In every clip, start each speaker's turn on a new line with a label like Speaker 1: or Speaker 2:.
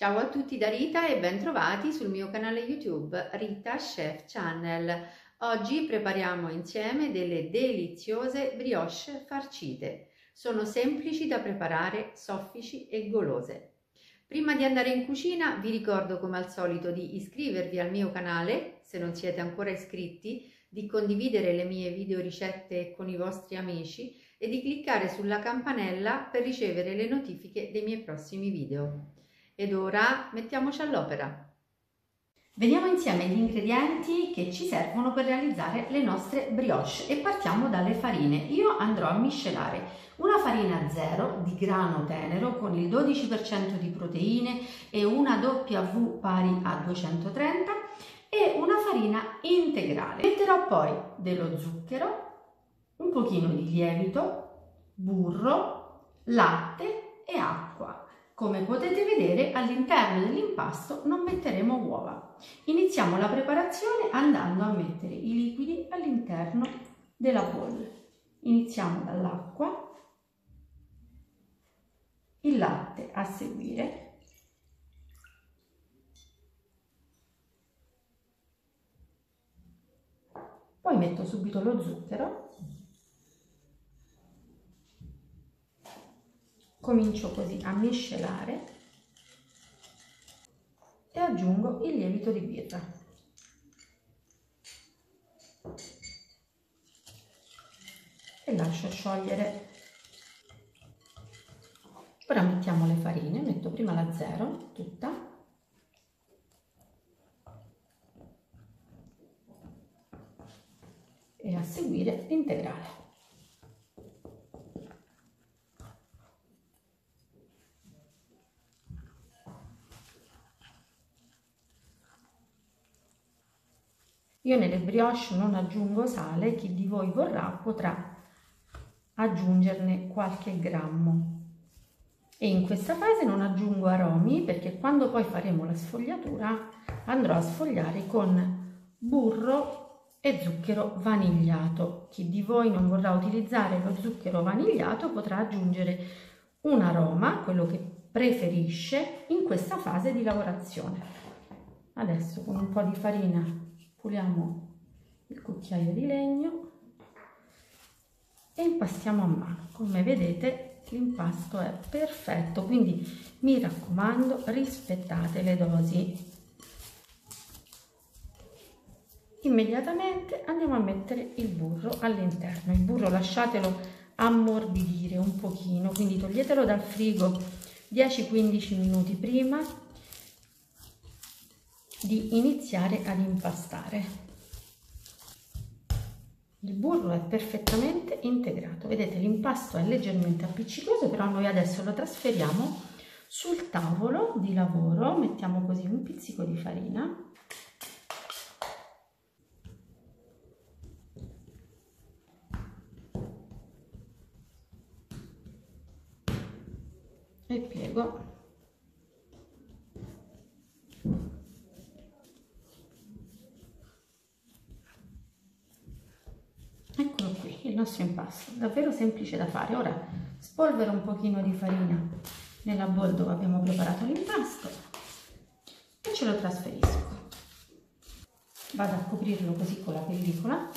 Speaker 1: Ciao a tutti da Rita e ben trovati sul mio canale YouTube Rita Chef Channel. Oggi prepariamo insieme delle deliziose brioche farcite. Sono semplici da preparare, soffici e golose. Prima di andare in cucina vi ricordo come al solito di iscrivervi al mio canale se non siete ancora iscritti, di condividere le mie video ricette con i vostri amici e di cliccare sulla campanella per ricevere le notifiche dei miei prossimi video. Ed ora mettiamoci all'opera. Vediamo insieme gli ingredienti che ci servono per realizzare le nostre brioche e partiamo dalle farine. Io andrò a miscelare una farina 0 di grano tenero con il 12% di proteine e una W pari a 230 e una farina integrale. Metterò poi dello zucchero, un pochino di lievito, burro, latte e acqua. Come potete vedere, all'interno dell'impasto non metteremo uova. Iniziamo la preparazione andando a mettere i liquidi all'interno della bolle. Iniziamo dall'acqua, il latte a seguire, poi metto subito lo zucchero. Comincio così a miscelare e aggiungo il lievito di birra. E lascio sciogliere. Ora mettiamo le farine, metto prima la 0 tutta. E a seguire l'integrale. Io nelle brioche non aggiungo sale, chi di voi vorrà potrà aggiungerne qualche grammo. E in questa fase non aggiungo aromi perché quando poi faremo la sfogliatura andrò a sfogliare con burro e zucchero vanigliato. Chi di voi non vorrà utilizzare lo zucchero vanigliato potrà aggiungere un aroma, quello che preferisce, in questa fase di lavorazione. Adesso con un po' di farina puliamo il cucchiaio di legno e impastiamo a mano. Come vedete l'impasto è perfetto, quindi mi raccomando rispettate le dosi. Immediatamente andiamo a mettere il burro all'interno. Il burro lasciatelo ammorbidire un pochino, quindi toglietelo dal frigo 10-15 minuti prima di iniziare ad impastare. Il burro è perfettamente integrato, vedete l'impasto è leggermente appiccicoso, però noi adesso lo trasferiamo sul tavolo di lavoro, mettiamo così un pizzico di farina e piego. Eccolo qui, il nostro impasto, davvero semplice da fare. Ora spolvero un pochino di farina nella bowl dove abbiamo preparato l'impasto e ce lo trasferisco. Vado a coprirlo così con la pellicola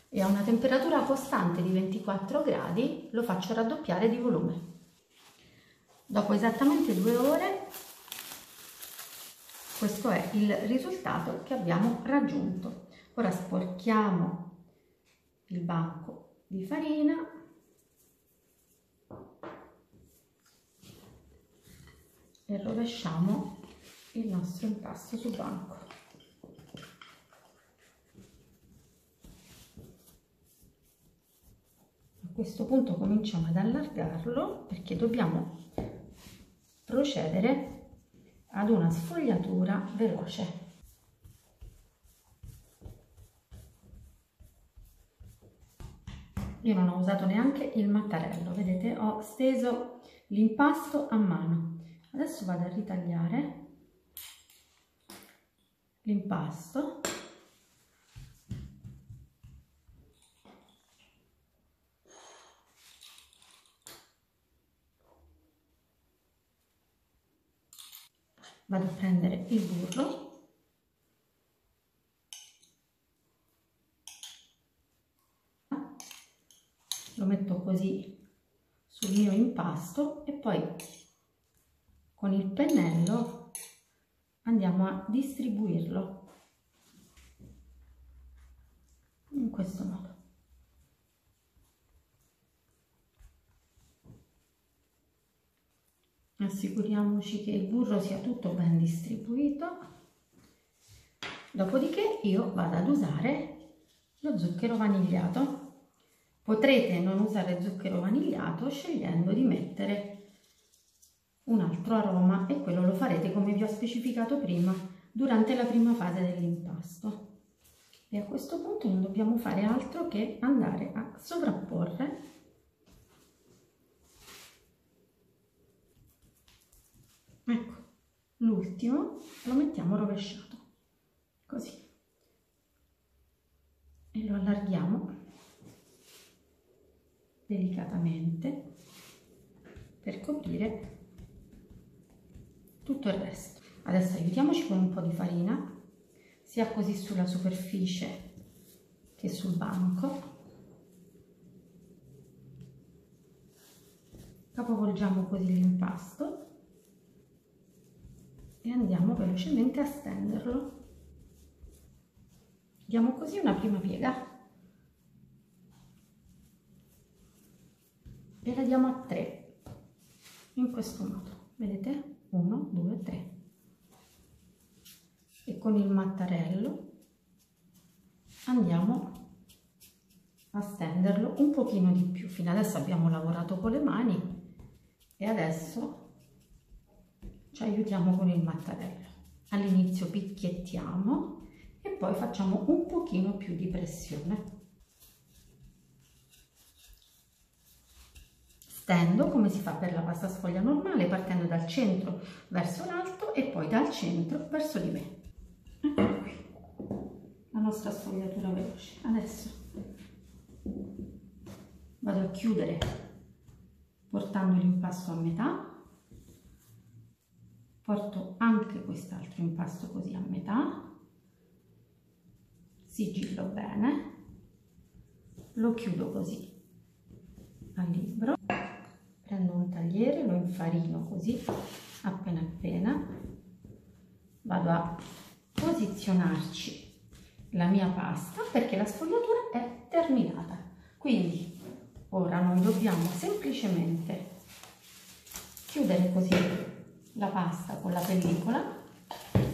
Speaker 1: e a una temperatura costante di 24 gradi lo faccio raddoppiare di volume. Dopo esattamente 2 ore questo è il risultato che abbiamo raggiunto. Ora sporchiamo il banco di farina e rovesciamo il nostro impasto sul banco. A questo punto cominciamo ad allargarlo perché dobbiamo procedere ad una sfogliatura veloce. Io non ho usato neanche il mattarello, vedete, ho steso l'impasto a mano. Adesso vado a ritagliare l'impasto Vado a prendere il burro, lo metto così sul mio impasto e poi con il pennello andiamo a distribuirlo in questo modo. Assicuriamoci che il burro sia tutto ben distribuito, dopodiché io vado ad usare lo zucchero vanigliato. Potrete non usare zucchero vanigliato scegliendo di mettere un altro aroma e quello lo farete come vi ho specificato prima durante la prima fase dell'impasto. E a questo punto non dobbiamo fare altro che andare a sovrapporre ecco, l'ultimo lo mettiamo rovesciato, così, e lo allarghiamo delicatamente per coprire tutto il resto. Adesso aiutiamoci con un po' di farina, sia così sulla superficie che sul banco. Capovolgiamo così l'impasto e andiamo velocemente a stenderlo. Diamo così una prima piega e la diamo a 3 in questo modo, vedete? 1, 2, 3. E con il mattarello andiamo a stenderlo un pochino di più. Fino adesso abbiamo lavorato con le mani e adesso ci aiutiamo con il mattarello. All'inizio picchiettiamo e poi facciamo un pochino più di pressione. Stendo come si fa per la pasta sfoglia normale, partendo dal centro verso l'alto e poi dal centro verso di me. Ecco qui la nostra sfogliatura veloce. Adesso vado a chiudere portando l'impasto a metà, porto anche quest'altro impasto così a metà, sigillo bene, lo chiudo così al libro, prendo un tagliere, lo infarino così appena appena, vado a posizionarci la mia pasta perché la sfogliatura è terminata. Quindi ora noi dobbiamo semplicemente chiudere così la pasta con la pellicola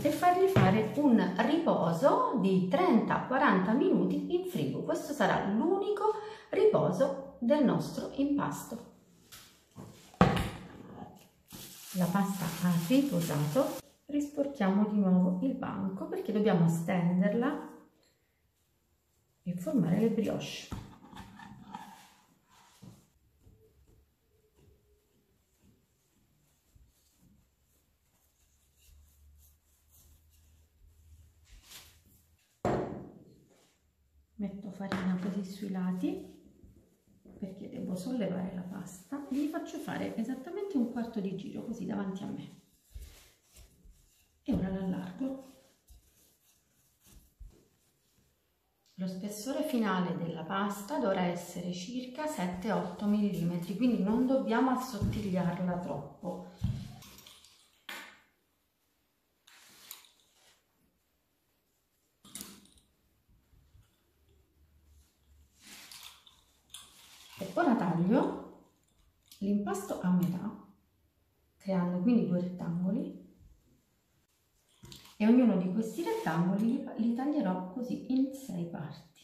Speaker 1: e fargli fare un riposo di 30-40 minuti in frigo. Questo sarà l'unico riposo del nostro impasto. La pasta ha riposato, risporchiamo di nuovo il banco perché dobbiamo stenderla e formare le brioche. Metto farina così sui lati perché devo sollevare la pasta e gli faccio fare esattamente un quarto di giro così davanti a me e ora l'allargo. Lo spessore finale della pasta dovrà essere circa 7-8 mm, quindi non dobbiamo assottigliarla troppo. E ora taglio l'impasto a metà, creando quindi 2 rettangoli, e ognuno di questi rettangoli li taglierò così in 6 parti.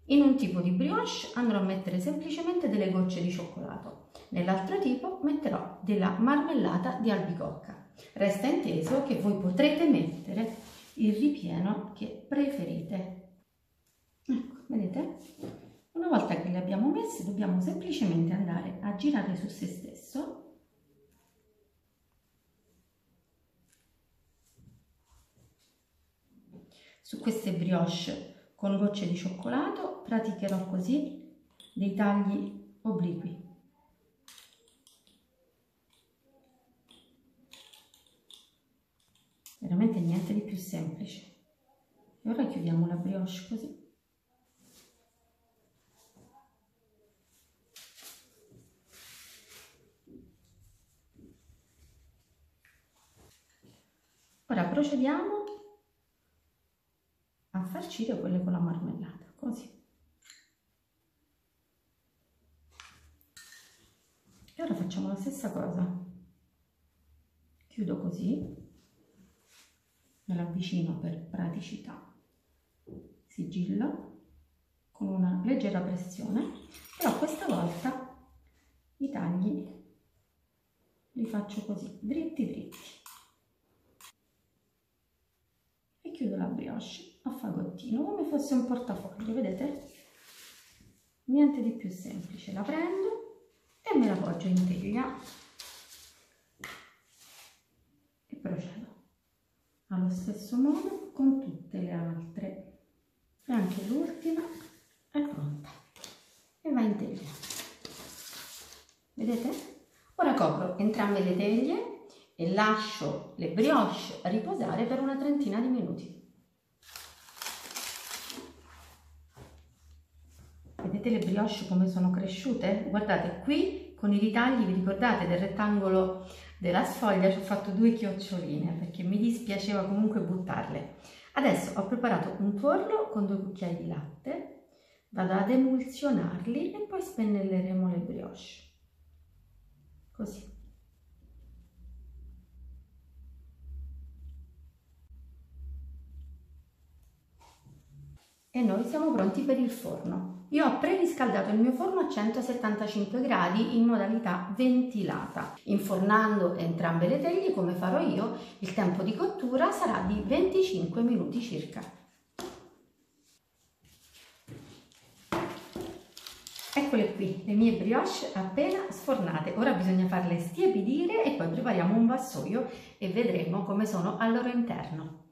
Speaker 1: In un tipo di brioche andrò a mettere semplicemente delle gocce di cioccolato, nell'altro tipo metterò della marmellata di albicocca. Resta inteso che voi potrete mettere il ripieno che preferite. Ecco, vedete? Una volta che le abbiamo messe dobbiamo semplicemente andare a girare su se stesso su queste brioche con gocce di cioccolato. Praticherò così dei tagli obliqui. veramente niente di più semplice. E ora chiudiamo la brioche così. Ora procediamo a farcire quelle con la marmellata, così. E ora facciamo la stessa cosa. Chiudo così, me la avvicino per praticità, sigillo con una leggera pressione, però questa volta i tagli li faccio così, dritti dritti. E chiudo la brioche a fagottino, come fosse un portafoglio, vedete? Niente di più semplice, la prendo e me la appoggio in teglia e procedo allo stesso modo con tutte le altre. E anche l'ultima è pronta e va in teglia, vedete? Ora copro entrambe le teglie e lascio le brioche riposare per una trentina di minuti. Vedete le brioche come sono cresciute? Guardate qui con i ritagli, vi ricordate del rettangolo della sfoglia? Ci ho fatto 2 chioccioline perché mi dispiaceva comunque buttarle. Adesso ho preparato un tuorlo con 2 cucchiai di latte, vado ad emulsionarli e poi spennelleremo le brioche. Così. E noi siamo pronti per il forno. Io ho preriscaldato il mio forno a 175 gradi in modalità ventilata. Infornando entrambe le teglie, come farò io, il tempo di cottura sarà di 25 minuti circa. Eccole qui, le mie brioche appena sfornate. Ora bisogna farle stiepidire e poi prepariamo un vassoio e vedremo come sono al loro interno.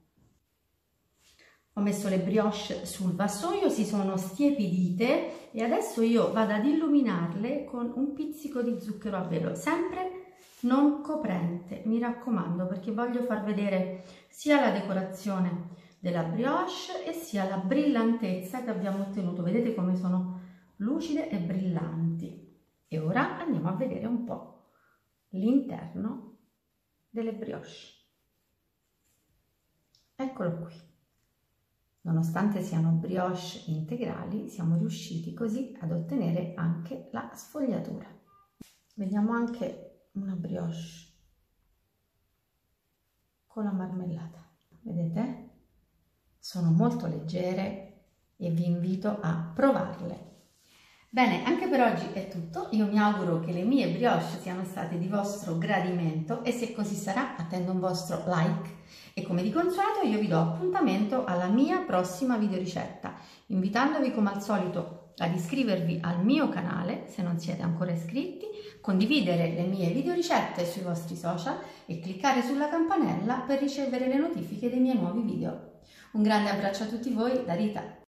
Speaker 1: Ho messo le brioche sul vassoio, si sono stiepidite e adesso io vado ad illuminarle con un pizzico di zucchero a velo, sempre non coprente, mi raccomando, perché voglio far vedere sia la decorazione della brioche e sia la brillantezza che abbiamo ottenuto. Vedete come sono lucide e brillanti. E ora andiamo a vedere un po' l'interno delle brioche. Eccolo qui. Nonostante siano brioche integrali, siamo riusciti così ad ottenere anche la sfogliatura. Vediamo anche una brioche con la marmellata. Vedete? Sono molto leggere e vi invito a provarle. Bene, anche per oggi è tutto. Io mi auguro che le mie brioche siano state di vostro gradimento e se così sarà attendo un vostro like. E come di consueto io vi do appuntamento alla mia prossima videoricetta, invitandovi come al solito ad iscrivervi al mio canale se non siete ancora iscritti, condividere le mie videoricette sui vostri social e cliccare sulla campanella per ricevere le notifiche dei miei nuovi video. Un grande abbraccio a tutti voi da Rita.